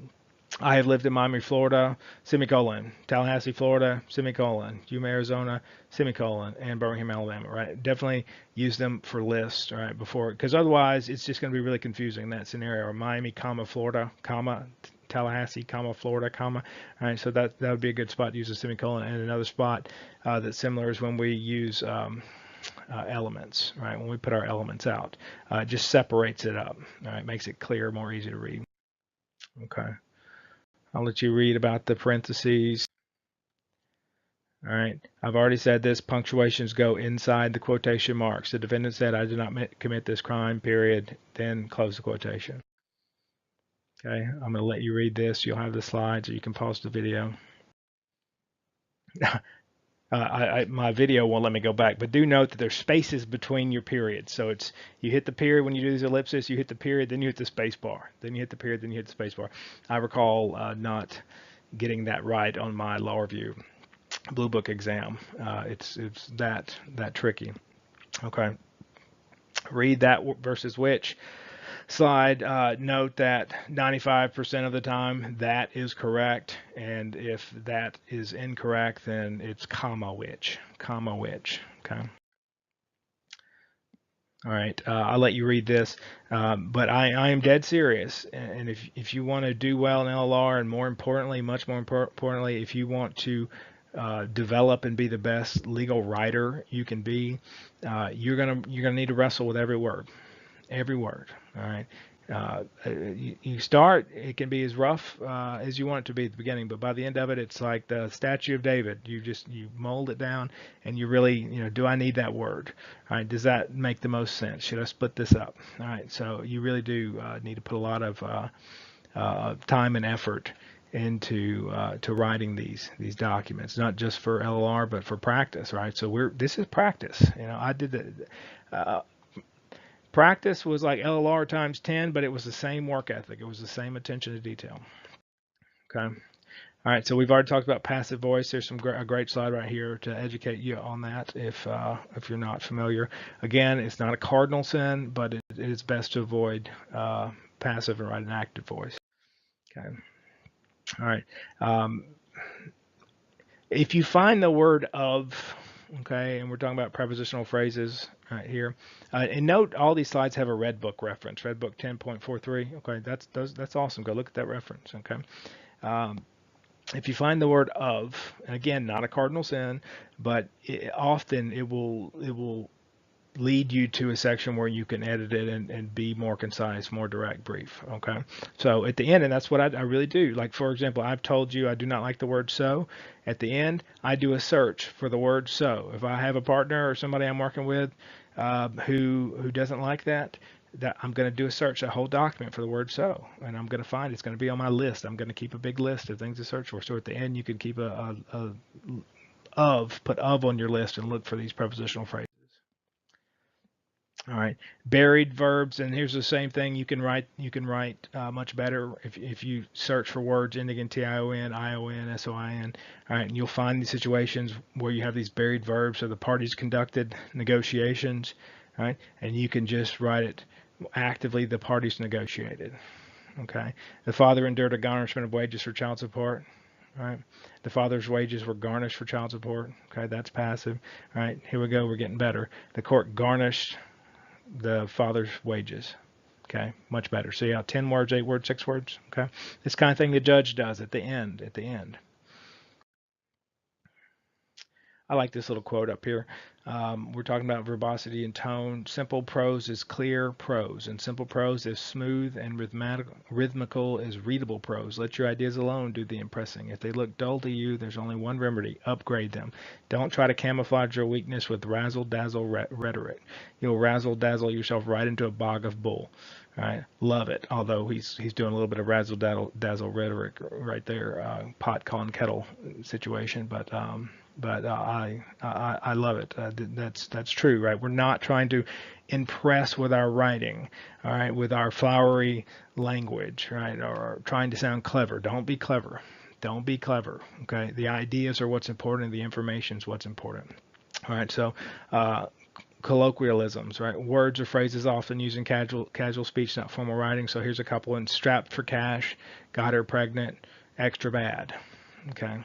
Speaker 1: I have lived in Miami, Florida, semicolon, Tallahassee, Florida, semicolon, Yuma, Arizona, semicolon, and Birmingham, Alabama, right? Definitely use them for lists, right? Before, because otherwise it's just going to be really confusing in that scenario. Or Miami, comma, Florida, comma, Tallahassee, comma, Florida, comma. All right, so that would be a good spot to use a semicolon. And another spot that's similar is when we use elements, right? When we put our elements out, it just separates it up, all right? Makes it clear, more easy to read. Okay. I'll let you read about the parentheses. All right. I've already said this. Punctuations go inside the quotation marks. The defendant said, I did not commit this crime, period. Then close the quotation. Okay. I'm going to let you read this. You'll have the slides, or you can pause the video. My video won't let me go back, but do note that there's spaces between your periods. So it's you hit the period when you do these ellipses, you hit the period, then you hit the space bar, then you hit the period, then you hit the space bar. I recall not getting that right on my law review Blue Book exam. It's that tricky. Okay, read that versus which. Slide, note that 95% of the time that is correct, and if that is incorrect, then it's comma which, okay? All right, I'll let you read this, but I am dead serious, and if you want to do well in LLR, and more importantly, much more importantly, if you want to develop and be the best legal writer you can be, you're gonna need to wrestle with every word. All right. You start, it can be as rough as you want it to be at the beginning, but by the end of it, it's like the statue of David. You mold it down, and you really, do I need that word? All right. Does that make the most sense? Should I split this up? All right. So you really do need to put a lot of time and effort into to writing these documents, not just for LLR, but for practice, right? So this is practice. I did the practice was like LLR times 10, but it was the same work ethic. It was the same attention to detail. Okay. All right. So we've already talked about passive voice. There's a great slide right here to educate you on that if you're not familiar. Again, it's not a cardinal sin, but it is best to avoid passive and write an active voice. Okay. All right. If you find the word of, okay, and we're talking about prepositional phrases right here, and note all these slides have a Red Book reference, Red Book 10.43. Okay, that's awesome. Go look at that reference. Okay. If you find the word of, and again, not a cardinal sin, but often it will lead you to a section where you can edit it and be more concise, more direct, brief. Okay. So at the end, and that's what I really do. Like, for example, I've told you I do not like the word so. At the end, I do a search for the word so. If I have a partner or somebody I'm working with who doesn't like that I'm going to do a search, a whole document for the word so, and I'm going to find it's going to be on my list. I'm going to keep a big list of things to search for. So at the end, you can keep put of on your list and look for these prepositional phrases. All right, buried verbs, and here's the same thing. You can write much better if you search for words ending in tion, ion, soin. All right, and you'll find these situations where you have these buried verbs. So the parties conducted negotiations, right? And you can just write it actively. The parties negotiated. Okay, the father endured a garnishment of wages for child support. All right. The father's wages were garnished for child support. Okay, that's passive. All right, here we go. We're getting better. The court garnished the father's wages. Okay, much better. See how 10 words, 8 words, 6 words. Okay, this kind of thing the judge does at the end. At the end. I like this little quote up here. We're talking about verbosity and tone. Simple prose is clear prose, and simple prose is smooth and rhythmical is readable prose. Let your ideas alone do the impressing. If they look dull to you, there's only one remedy: upgrade them. Don't try to camouflage your weakness with razzle-dazzle rhetoric. You'll razzle-dazzle yourself right into a bog of bull. All right, love it. Although he's doing a little bit of razzle-dazzle rhetoric right there, pot calling kettle situation, but I love it. That's true, right? We're not trying to impress with our writing, all right, with our flowery language, right, or trying to sound clever. Don't be clever. Don't be clever. Okay, the ideas are what's important. The information is what's important. All right, so. Colloquialisms, right? Words or phrases often used in casual speech, not formal writing. So here's a couple: and strapped for cash, got her pregnant, extra bad. Okay.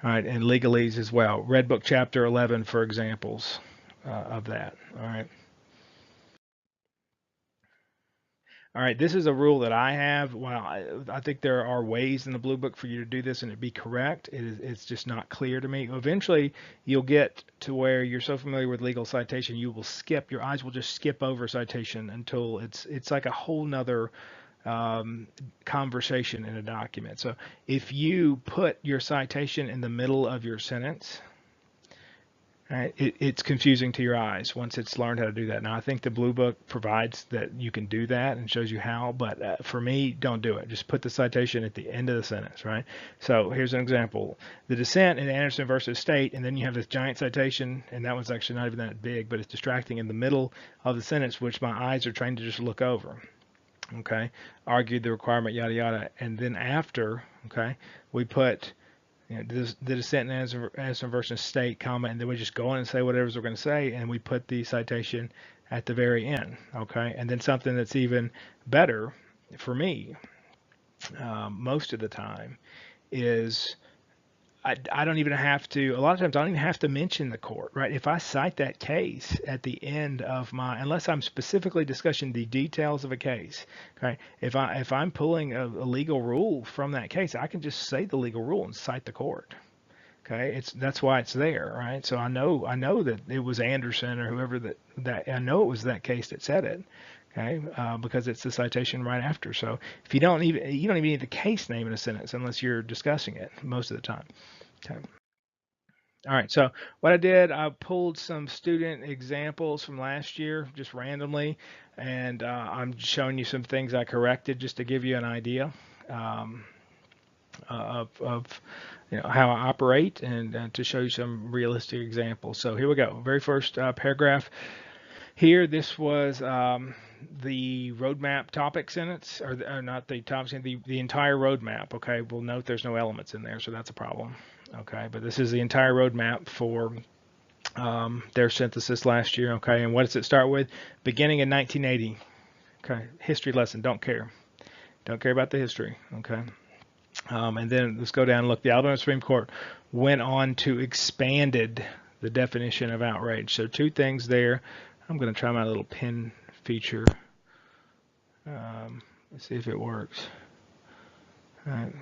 Speaker 1: All right, and legalese as well. Red Book Chapter 11 for examples of that. All right. All right, this is a rule that I have. Well, I think there are ways in the Blue Book for you to do this and it be correct. It's just not clear to me. Eventually, you'll get to where you're so familiar with legal citation, you will skip, your eyes will just skip over citation until it's like a whole nother conversation in a document. So if you put your citation in the middle of your sentence, right, it's confusing to your eyes once it's learned how to do that. Now, I think the Blue Book provides that you can do that and shows you how, but for me, don't do it. Just put the citation at the end of the sentence, right? So here's an example. The dissent in Anderson versus State, and then you have this giant citation, and that one's actually not even that big, but it's distracting in the middle of the sentence, which my eyes are trained to just look over. Okay, argued the requirement, yada yada, and then after, okay, we put the dissent in Anderson versus State, comma, and then we just go on and say whatever we're going to say, and we put the citation at the very end, okay, and then something that's even better for me most of the time is I don't even have to, a lot of times I don't even have to mention the court, right? If I cite that case at the end of my, unless I'm specifically discussing the details of a case, okay? If I'm pulling a legal rule from that case, I can just say the legal rule and cite the court. Okay, that's why it's there, right? So I know that it was Anderson or whoever that I know it was that case that said it, okay, because it's the citation right after. So if you don't even need the case name in a sentence unless you're discussing it most of the time. Okay. All right. So what I did, I pulled some student examples from last year just randomly, and I'm showing you some things I corrected just to give you an idea. Of how I operate and to show you some realistic examples. So here we go. Very first paragraph here. This was the roadmap topic sentence, or not the topic sentence, the entire roadmap. Okay, we'll note there's no elements in there, so that's a problem. Okay, but this is the entire roadmap for their synthesis last year. Okay, and what does it start with? Beginning in 1980. Okay, history lesson. Don't care about the history. Okay. And then let's go down and look. The Alabama Supreme Court went on to expanded the definition of outrage. So two things there. I'm going to try my little pen feature. Let's see if it works. All right.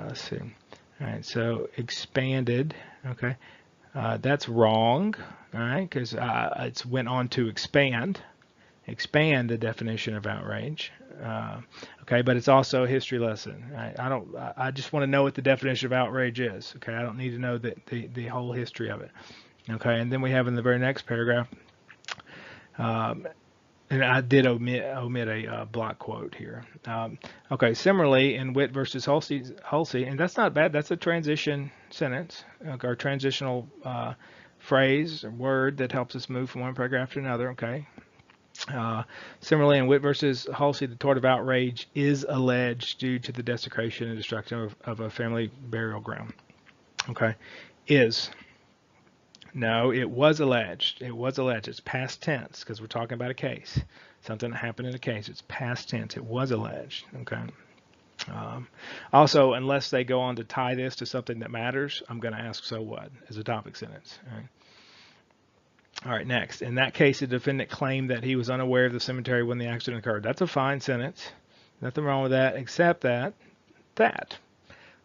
Speaker 1: Let's see. All right. So expanded. Okay. That's wrong. All right, because it's went on to expand the definition of outrage. Okay, but it's also a history lesson. I just want to know what the definition of outrage is. Okay, I don't need to know the whole history of it. Okay, and then we have in the very next paragraph, and I did omit a block quote here. Okay, similarly in Witt versus Hulsey, and that's not bad. That's a transition sentence, or transitional phrase or word that helps us move from one paragraph to another. Okay. Similarly, in Witt versus Halsey, the tort of outrage is alleged due to the desecration and destruction of a family burial ground. Okay, no, it was alleged. It was alleged. It's past tense because we're talking about a case, something that happened in a case. It's past tense. It was alleged. Okay. Um, Also, unless they go on to tie this to something that matters, I'm going to ask so what as a topic sentence. All right. All right, next. In that case, the defendant claimed that he was unaware of the cemetery when the accident occurred. That's a fine sentence. Nothing wrong with that, except that.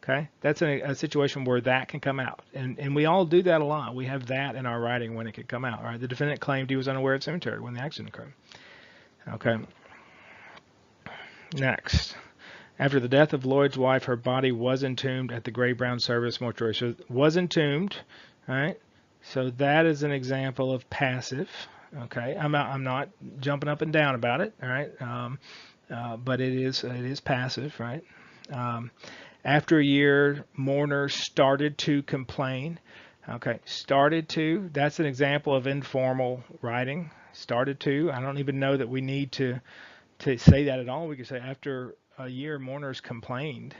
Speaker 1: Okay, that's a situation where that can come out, and we all do that a lot. We have that in our writing when it could come out. Right, the defendant claimed he was unaware of the cemetery when the accident occurred. Okay, next. After the death of Lloyd's wife, her body was entombed at the Gray Brown Service Mortuary. So was entombed, right? So that is an example of passive. Okay, I'm not jumping up and down about it. All right, but it is passive, right? Um, After a year, mourners started to complain. Okay, started to. That's an example of informal writing. Started to. I don't even know that we need to say that at all. We could say after a year, mourners complained.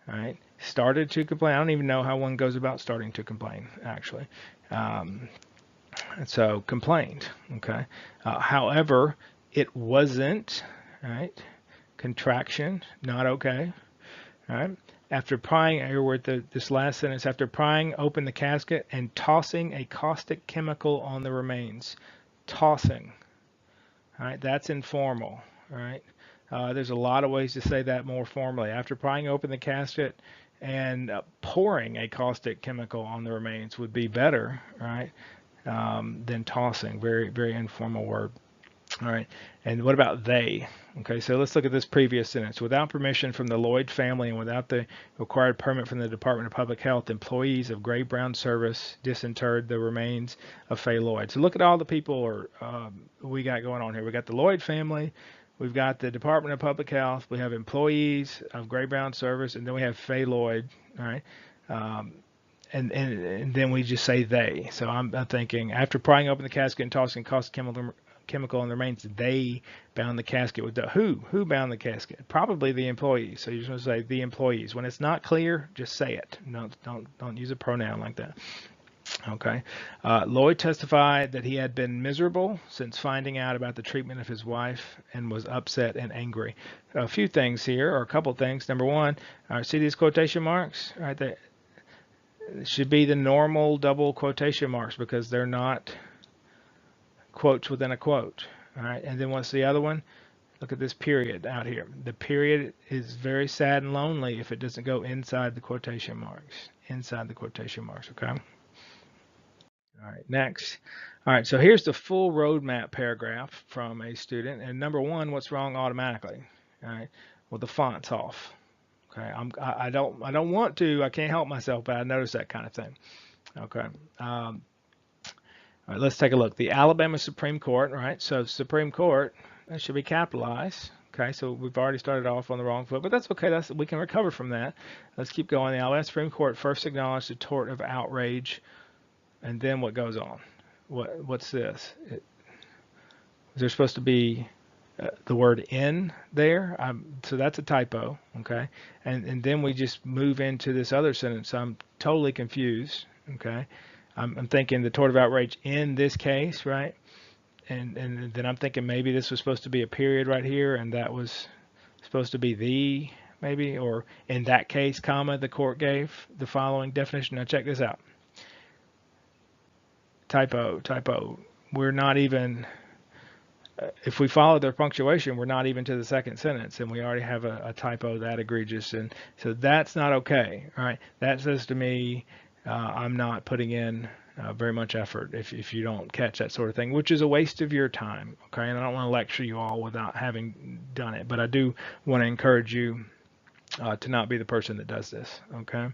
Speaker 1: Right? Started to complain. I don't even know how one goes about starting to complain, actually. Um, and so complained. Okay. However, it wasn't. Right? Contraction. Not okay. All right. After prying, here we're at this last sentence. After prying open the casket and tossing a caustic chemical on the remains. Tossing. All right. That's informal. All right. There's a lot of ways to say that more formally. After prying open the casket and pouring a caustic chemical on the remains would be better, right, than tossing. Very, very informal word. All right. And what about they? Okay, so let's look at this previous sentence. Without permission from the Lloyd family and without the required permit from the Department of Public Health, employees of Gray Brown Service disinterred the remains of Faye Lloyd. So look at all the people we got going on here. We got the Lloyd family. We've got the Department of Public Health. We have employees of Gray Brown Service, and then we have Faye Lloyd. All right. Um, and then we just say they. So I'm thinking after prying open the casket and tossing caustic chemical on the remains, they bound the casket with who bound the casket? Probably the employees. So you're just going to say the employees. When it's not clear, just say it. No, don't use a pronoun like that. Okay. Lloyd testified that he had been miserable since finding out about the treatment of his wife and was upset and angry. A few things here, or a couple things. Number one, see these quotation marks right there? It should be the normal double quotation marks because they're not quotes within a quote. All right, and then what's the other one? Look at this period out here. The period is very sad and lonely if it doesn't go inside the quotation marks. Inside the quotation marks, okay? All right, next. All right, so here's the full roadmap paragraph from a student. And number one, what's wrong automatically? All right, well, the font's off. Okay, I don't want to. I can't help myself, but I notice that kind of thing. Okay. All right, let's take a look. The Alabama Supreme Court, right? So Supreme Court, that should be capitalized. Okay, so we've already started off on the wrong foot, but that's okay. We can recover from that. Let's keep going. The Alabama Supreme Court first acknowledged the tort of outrage, and then what goes on? What's this? Is there supposed to be the word in there? So that's a typo. Okay, and then we just move into this other sentence. I'm totally confused. Okay. I'm thinking the tort of outrage in this case, right? And then I'm thinking maybe this was supposed to be a period right here, and that was supposed to be the maybe, or in that case, comma, the court gave the following definition. Now check this out. Typo. We're not even, if we follow their punctuation, we're not even to the second sentence, and we already have a typo that egregious, and so that's not okay, right? That says to me, I'm not putting in very much effort if you don't catch that sort of thing, which is a waste of your time. Okay, and I don't want to lecture you all without having done it, but I do want to encourage you to not be the person that does this. Okay,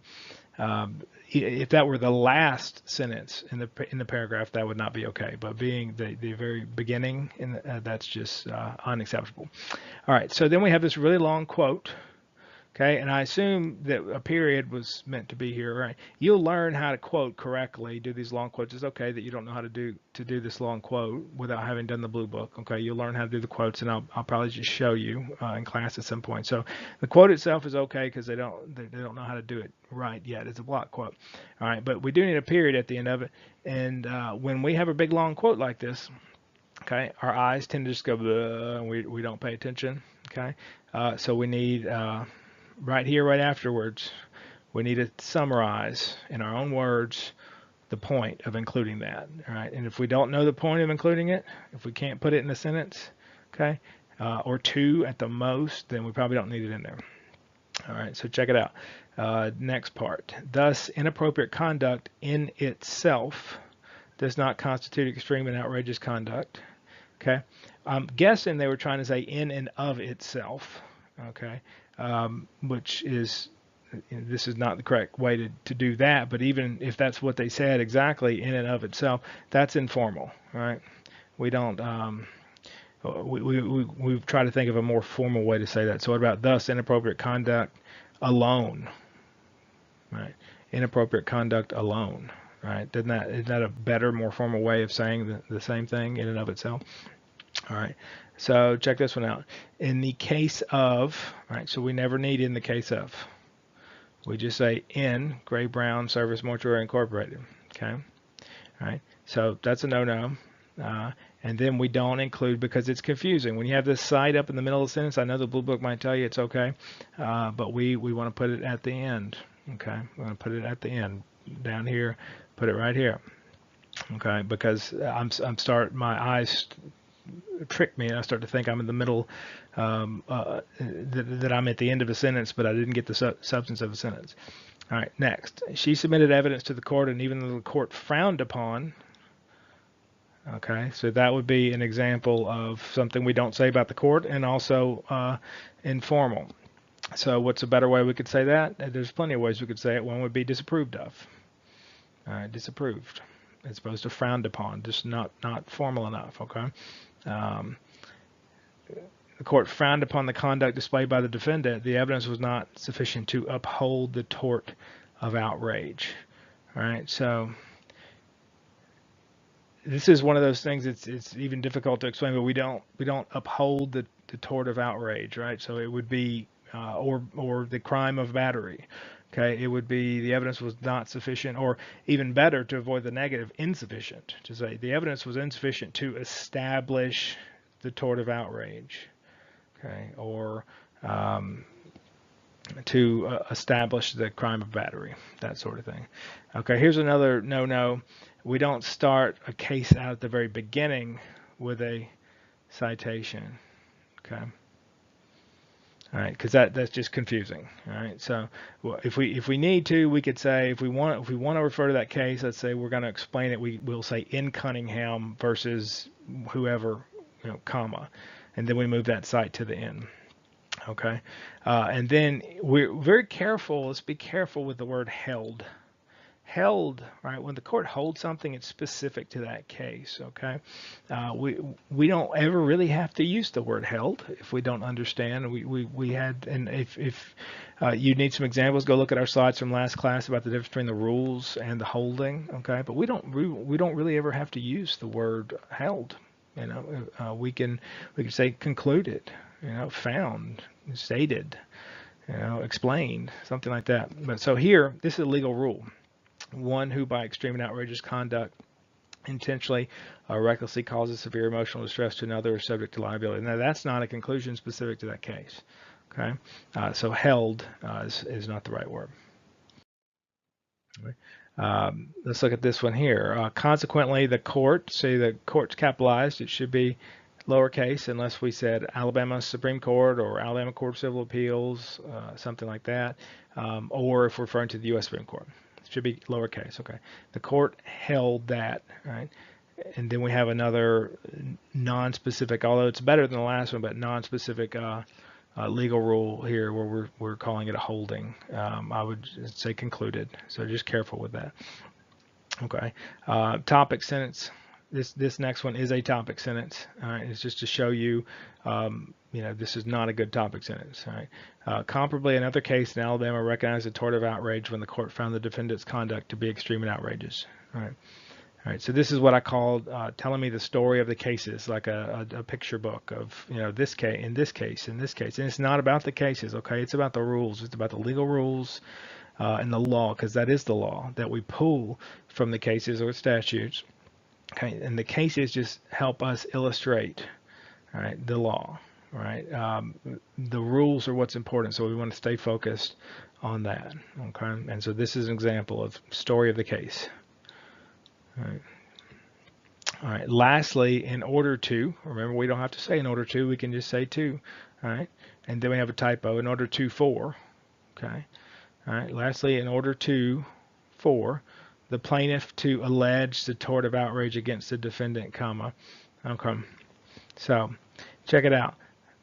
Speaker 1: if that were the last sentence in the paragraph, that would not be okay. But being the very beginning, that's just unacceptable. All right, so then we have this really long quote. Okay, and I assume that a period was meant to be here, right? You'll learn how to quote correctly, do these long quotes. It's okay that you don't know how to do this long quote without having done the blue book. Okay, you'll learn how to do the quotes, and I'll probably just show you in class at some point. So the quote itself is okay because they don't know how to do it right yet. It's a block quote. All right, but we do need a period at the end of it. And when we have a big long quote like this, Okay, our eyes tend to just go bleh, and we don't pay attention. Okay, so we need right here, right afterwards, we need to summarize in our own words the point of including that. All right, and if we don't know the point of including it, if we can't put it in a sentence, okay, or two at the most, then we probably don't need it in there. All right, so check it out. Next part. Thus, inappropriate conduct in itself does not constitute extreme and outrageous conduct. Okay, I'm guessing they were trying to say in and of itself. Okay, which is, this is not the correct way to do that. But even if that's what they said exactly, in and of itself, that's informal. Right? We don't. We try to think of a more formal way to say that. So what about thus inappropriate conduct alone? Right? Inappropriate conduct alone. Right? Isn't that a better, more formal way of saying the same thing in and of itself? All right. So check this one out. In the case of, right? So we never need in the case of. We just say in Gray Brown Service Mortuary Incorporated. Okay. All right. So that's a no-no. And then we don't include because it's confusing. When you have this site up in the middle of the sentence, I know the Blue Book might tell you it's okay, but we want to put it at the end. Okay, we're going to put it at the end down here. Put it right here. Okay, because my eyes trick me and I start to think I'm in the middle, that I'm at the end of a sentence, but I didn't get the substance of a sentence. All right, next. She submitted evidence to the court, and even though the court frowned upon. Okay, so that would be an example of something we don't say about the court, and also informal. So what's a better way we could say that? There's plenty of ways we could say it. One would be disapproved of. All right, disapproved as opposed to frowned upon, just not formal enough. Okay. The court frowned upon the conduct displayed by the defendant. The evidence was not sufficient to uphold the tort of outrage. All right, so this is one of those things. It's even difficult to explain, but we don't uphold the tort of outrage, right? So it would be or the crime of battery. Okay, it would be the evidence was not sufficient, or even better to avoid the negative, insufficient. To say the evidence was insufficient to establish the tort of outrage. Okay, or to establish the crime of battery, that sort of thing. Okay, here's another no-no. We don't start a case out at the very beginning with a citation. Okay. All right, because that's just confusing. All right, so if we need to, we could say if we want to refer to that case, let's say we're going to explain it. We'll say in Cunningham versus whoever, comma, and then we move that site to the end. Okay, and then we're very careful. Let's be careful with the word held. Held, right? When the court holds something, it's specific to that case. Okay, we don't ever really have to use the word held if we don't understand. We had, and if you need some examples, go look at our slides from last class about the difference between the rules and the holding. Okay, but we don't really ever have to use the word held. We can say concluded, found, stated, explained, something like that. But so here, this is a legal rule. One who by extreme and outrageous conduct intentionally or recklessly causes severe emotional distress to another is subject to liability. Now that's not a conclusion specific to that case. Okay, so held is not the right word. Let's look at this one here. Consequently, the court, say the court's capitalized, it should be lowercase unless we said Alabama Supreme Court or Alabama Court of Civil Appeals, something like that, or if we're referring to the U.S. Supreme Court. Should be lowercase. Okay, the court held that, right? And then we have another non-specific, although it's better than the last one, but non-specific legal rule here where we're calling it a holding. I would say concluded. So just careful with that. Okay, topic sentence. This next one is a topic sentence. All right, it's just to show you, this is not a good topic sentence. All right. Comparably, another case in Alabama recognized the tort of outrage when the court found the defendant's conduct to be extreme and outrageous. All right. All right. So this is what I call telling me the story of the cases, like a picture book of this case, in this case, in this case, and it's not about the cases. Okay, it's about the rules. It's about the legal rules and the law, because that is the law that we pull from the cases or statutes. Okay, and the cases just help us illustrate, all right, the law, right? The rules are what's important, so we want to stay focused on that. Okay, and so this is an example of story of the case. All right. All right. Lastly, in order to, remember we don't have to say in order to, we can just say to. All right, and then we have a typo. In order to for. Okay. All right. Lastly, in order to for the plaintiff to allege the tort of outrage against the defendant, comma. Okay. So check it out.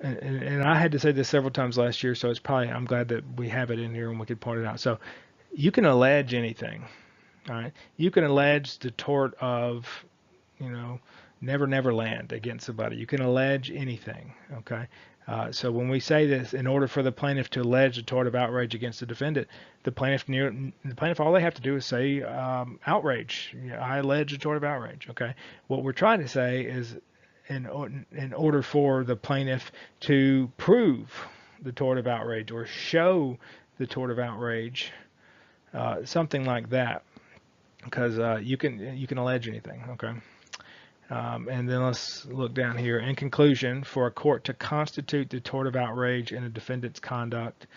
Speaker 1: And I had to say this several times last year, so it's probably, I'm glad that we have it in here and we could point it out. So you can allege anything. All right. You can allege the tort of, you know, Never Land against somebody. You can allege anything. Okay. So when we say this, in order for the plaintiff to allege a tort of outrage against the defendant, the plaintiff, all they have to do is say outrage. Yeah, I allege a tort of outrage. Okay. What we're trying to say is, in order for the plaintiff to prove the tort of outrage or show the tort of outrage, something like that, because you can allege anything. Okay. And then let's look down here. In conclusion, for a court to constitute the tort of outrage in a defendant's conduct,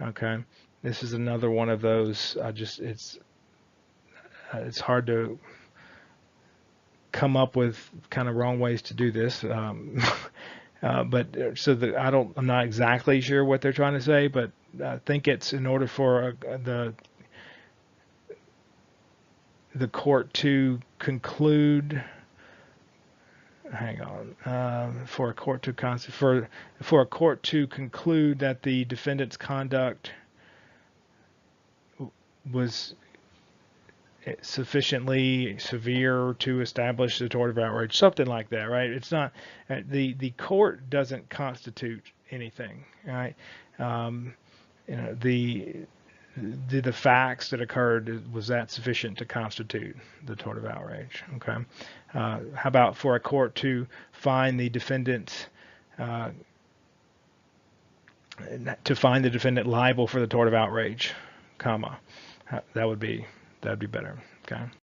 Speaker 1: okay, this is another one of those. It's hard to come up with kind of wrong ways to do this. But so that I'm not exactly sure what they're trying to say, but I think it's in order for the court to conclude. Hang on. For a court to conclude that the defendant's conduct was sufficiently severe to establish the tort of outrage, something like that, right? It's not the court doesn't constitute anything, right? The facts that occurred, was that sufficient to constitute the tort of outrage? Okay. How about for a court to find the defendant liable for the tort of outrage, comma? That would be better. Okay.